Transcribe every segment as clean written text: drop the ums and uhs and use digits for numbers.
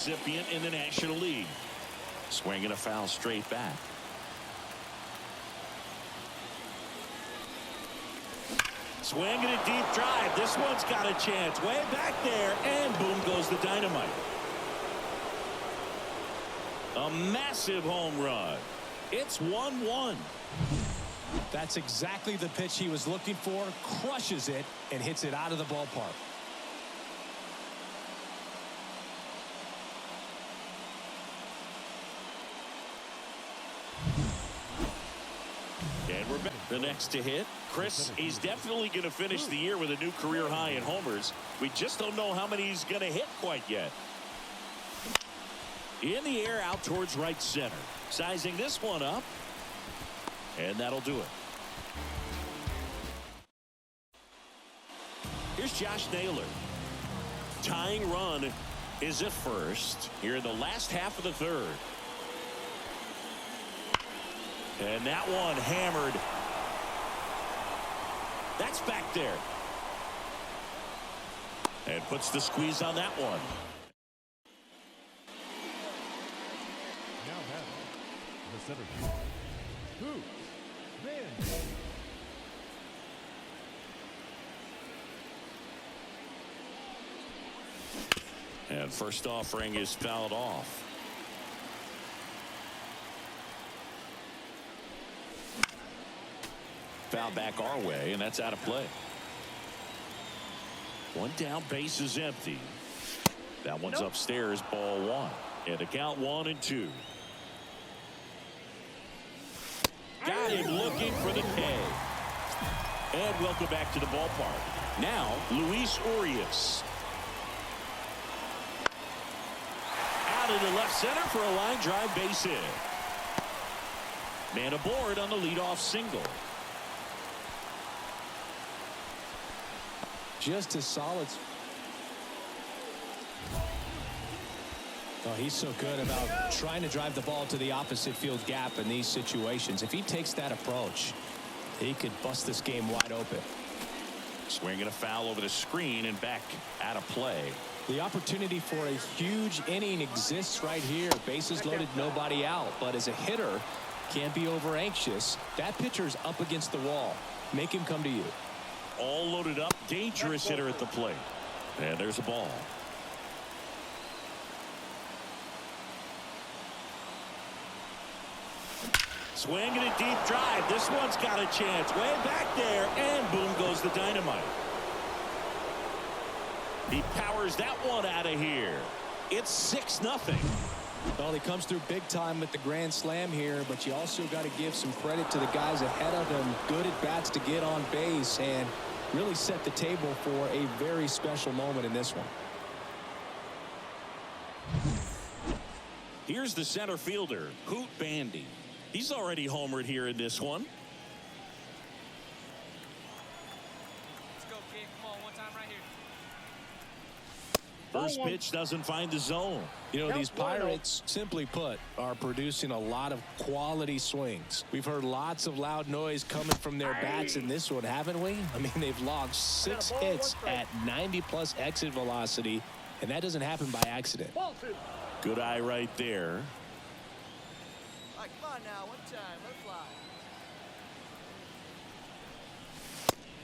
recipient in the National League. Swinging a foul straight back. Swinging a deep drive. This one's got a chance. Way back there. And boom goes the dynamite. A massive home run. It's 1-1. That's exactly the pitch he was looking for. Crushes it and hits it out of the ballpark. And we're back. The next to hit. Chris, he's definitely going to finish the year with a new career high in homers. We just don't know how many he's going to hit quite yet. In the air out towards right center. Sizing this one up. And that'll do it. Here's Josh Naylor. Tying run is at first here in the last half of the third. And that one hammered. That's back there. And puts the squeeze on that one. Now batting the center field. Who? Man. And first offering is fouled off. Foul back our way, and that's out of play. One down, base is empty. That one's upstairs, ball one. And the count 1-2. Got him looking for the K. And welcome back to the ballpark. Now, Luis Urias. Out into left center for a line drive base hit. Man aboard on the leadoff single. Just as solid. Oh, he's so good about trying to drive the ball to the opposite field gap in these situations. If he takes that approach, he could bust this game wide open. Swinging a foul over the screen and back out of play. The opportunity for a huge inning exists right here. Bases loaded, nobody out. But as a hitter, can't be over anxious. That pitcher's up against the wall. Make him come to you. All loaded up, dangerous hitter at the plate. And there's a ball. Swinging a deep drive. This one's got a chance. Way back there. And boom goes the dynamite. He powers that one out of here. It's 6-0. Well, he comes through big time with the grand slam here, but you also got to give some credit to the guys ahead of him. Good at bats to get on base and really set the table for a very special moment in this one. Here's the center fielder, Hoot Bandy. He's already homered here in this one. Let's go, kid. Come on, one time right here. First pitch doesn't find the zone. You know, these Pirates, simply put, are producing a lot of quality swings. We've heard lots of loud noise coming from their bats in this one, haven't we? I mean, they've logged 6 hits at 90-plus exit velocity, and that doesn't happen by accident. Good eye right there. All right, come on now, one time, let it fly.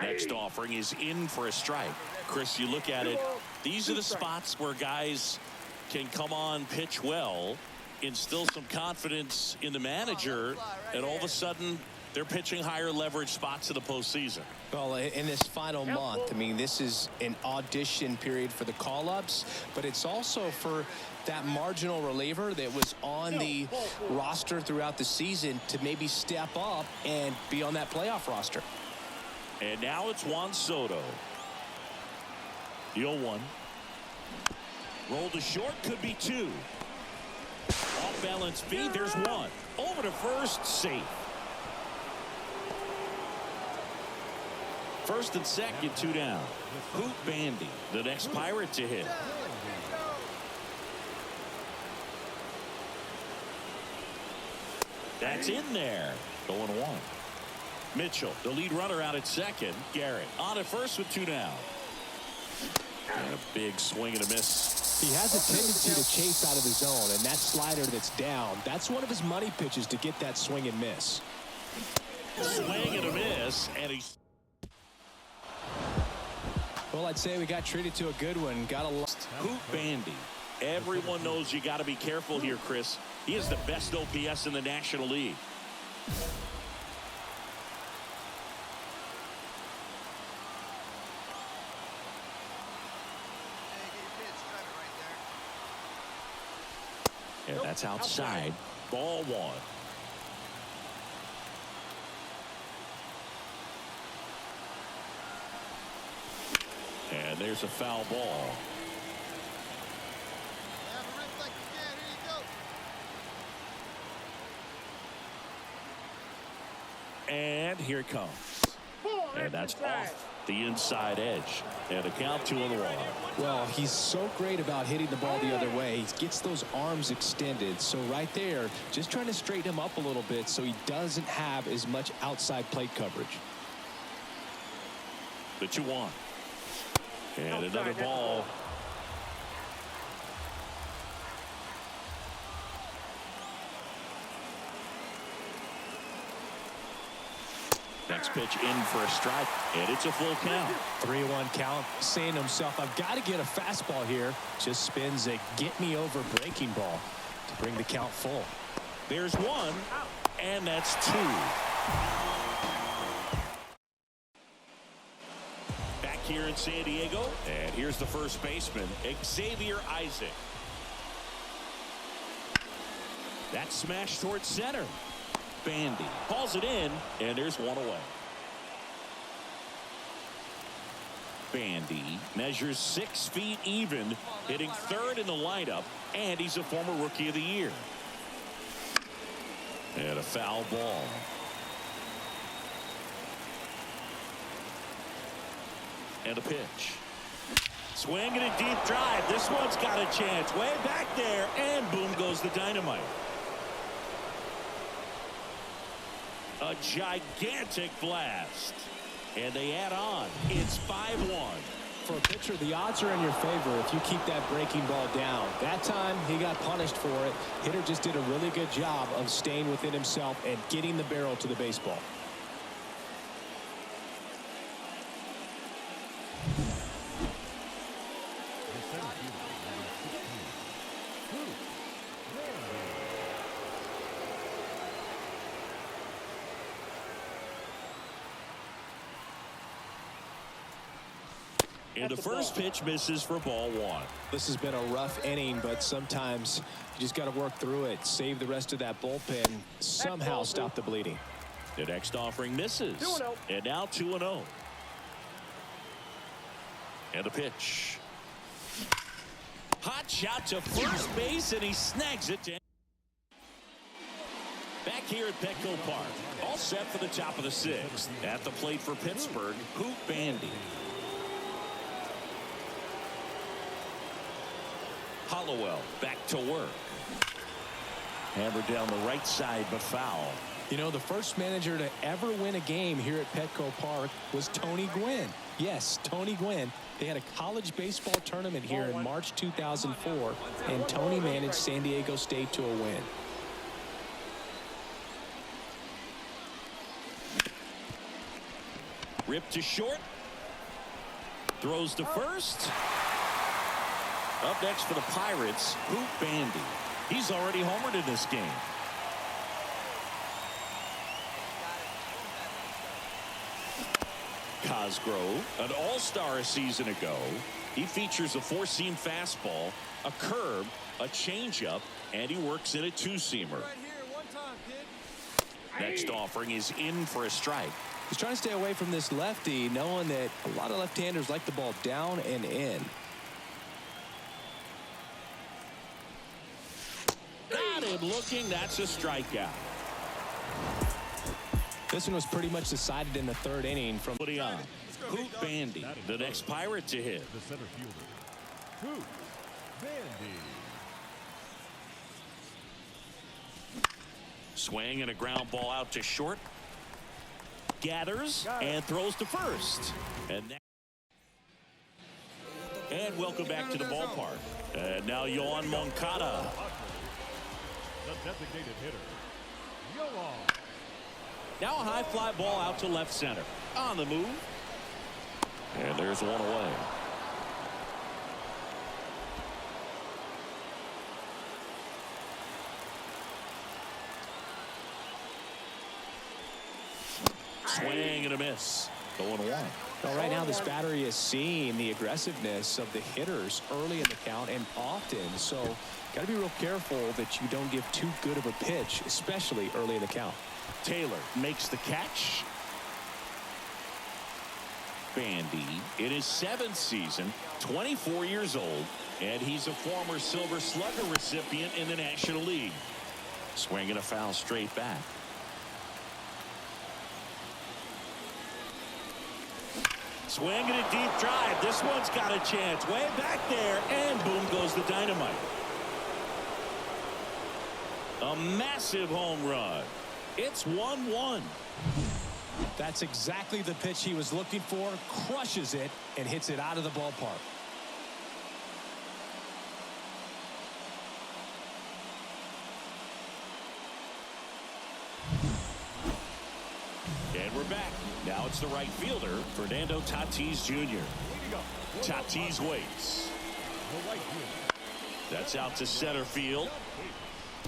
Next offering is in for a strike. Chris, you look at it, these are the spots where guys can come on, pitch well, instill some confidence in the manager, and all of a sudden they're pitching higher leverage spots in the postseason. Well, in this final month, I mean, this is an audition period for the call-ups, but it's also for that marginal reliever that was on the roster throughout the season to maybe step up and be on that playoff roster. And now it's Juan Soto. The 0-1. Roll to short, could be 2. Off balance feed, there's 1. Over to first, safe. First and second, 2 down. Hoot Bandy, the next Pirate to hit. That's in there. 0-1. Mitchell, the lead runner out at second. Garrett on at first with 2 down. And a big swing and a miss. He has a tendency to chase out of the zone, and that slider that's down, that's one of his money pitches to get that swing and miss. Swing and a miss, and he's... Well, I'd say we got treated to a good one. Got a lot. Hoop Bandy. Everyone knows you got to be careful here, Chris. He is the best OPS in the National League. And that's outside. Ball one. And there's a foul ball. And here it comes. And that's off the inside edge. And a count 2-1. Well, he's so great about hitting the ball the other way. He gets those arms extended. So right there, just trying to straighten him up a little bit so he doesn't have as much outside plate coverage. The 2-1. And another ball. Next pitch in for a strike, and it's a full count. 3-1 count, saying to himself, I've got to get a fastball here. Just spins a get-me-over breaking ball to bring the count full. There's one, and that's two. Back here in San Diego, and here's the first baseman, Xavier Isaac. That's smashed towards center. Bandy calls it in, and there's one away. Bandy measures 6 feet even, hitting third in the lineup, and he's a former Rookie of the Year. And a foul ball. And a pitch. Swing and a deep drive. This one's got a chance. Way back there, and boom goes the dynamite. A gigantic blast. And they add on. It's 5-1. For a pitcher, the odds are in your favor if you keep that breaking ball down. That time, he got punished for it. Hitter just did a really good job of staying within himself and getting the barrel to the baseball. And the first pitch misses for ball one. This has been a rough inning, but sometimes you just got to work through it, save the rest of that bullpen, somehow stop the bleeding. The next offering misses. And now 2-0. And a pitch. Hot shot to first base, and he snags it. Back here at Petco Park. All set for the top of the sixth. At the plate for Pittsburgh, Hoop Bandy. Hollowell back to work. Hammered down the right side, but foul. You know, the first manager to ever win a game here at Petco Park was Tony Gwynn. Yes, Tony Gwynn. They had a college baseball tournament here in March 2004, and Tony managed San Diego State to a win. Ripped to short. Throws to first. Up next for the Pirates, Hoop Bandy. He's already homered in this game. Cosgrove, an all-star a season ago. He features a four-seam fastball, a curve, a changeup, and he works in a two-seamer. Next offering is in for a strike. He's trying to stay away from this lefty, knowing that a lot of left-handers like the ball down and in. Got him looking. That's a strikeout. This one was pretty much decided in the third inning from Leon. Hoop Bandy, the next Pirate to hit. The center fielder, Hoop Bandy. Swing and a ground ball out to short. Gathers and throws to first. And And welcome back to the ballpark. And now Yoel Moncada. The designated hitter, Yoel. Now a high fly ball out to left center. On the move. And there's one away. Swing and a miss. 0-1. Well, right now this battery is seeing the aggressiveness of the hitters early in the count and often. So got to be real careful that you don't give too good of a pitch, especially early in the count. Taylor makes the catch. Bandy in his 7th season, 24 years old, and he's a former Silver Slugger recipient in the National League. Swinging a foul straight back. Swinging a deep drive. This one's got a chance. Way back there, and boom goes the dynamite. A massive home run. It's 1-1. That's exactly the pitch he was looking for. Crushes it and hits it out of the ballpark. And we're back. Now it's the right fielder, Fernando Tatis Jr. Tatis waits. That's out to center field.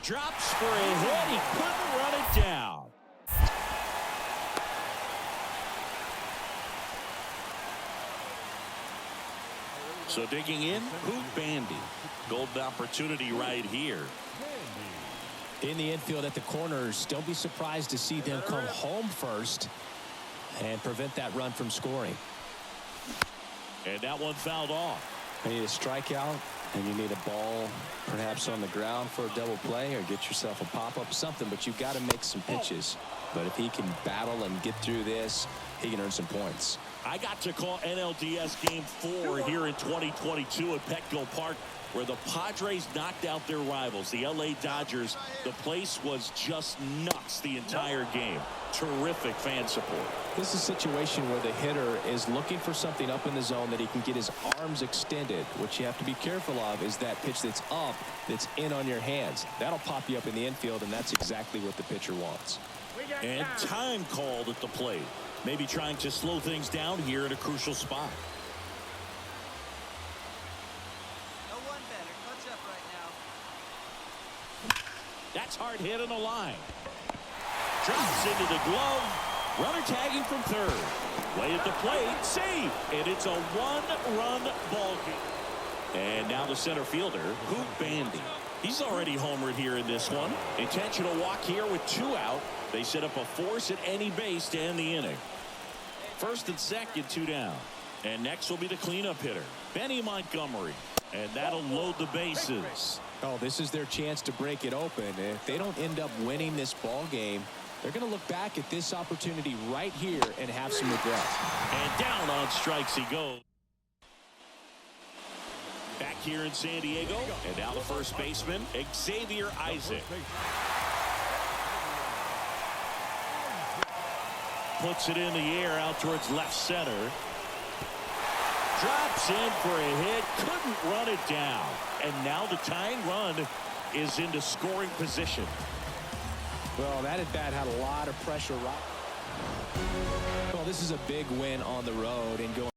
Drops for a hit. He couldn't run it down. So digging in, Hoop Bandy. Golden opportunity right here. In the infield at the corners, don't be surprised to see them come home first and prevent that run from scoring. And that one fouled off. You need a strikeout, and you need a ball perhaps on the ground for a double play, or get yourself a pop-up, something, but you've got to make some pitches. But if he can battle and get through this, he can earn some points. I got to call NLDS Game 4 here in 2022 at Petco Park, where the Padres knocked out their rivals, the LA Dodgers. The place was just nuts the entire game. Terrific fan support. This is a situation where the hitter is looking for something up in the zone that he can get his arms extended. What you have to be careful of is that pitch that's up, that's in on your hands. That'll pop you up in the infield, and that's exactly what the pitcher wants. And time called at the plate. Maybe trying to slow things down here at a crucial spot. No one better. Clutch up right now. That's hard hit on the line. Drops into the glove. Runner tagging from third. Way at the plate. Save. And it's a one-run ball game. And now the center fielder, Hoop Bandy. He's already homered here in this one. Intentional walk here with 2 out. They set up a force at any base to end the inning. First and second, 2 down. And next will be the cleanup hitter, Benny Montgomery. And that'll load the bases. Oh, this is their chance to break it open. If they don't end up winning this ball game, they're going to look back at this opportunity right here and have some regret. And down on strikes he goes. Back here in San Diego. And now the first baseman, Xavier Isaac. Puts it in the air out towards left center. Drops in for a hit. Couldn't run it down. And now the tying run is into scoring position. Well, that at bat had a lot of pressure. Well, this is a big win on the road and going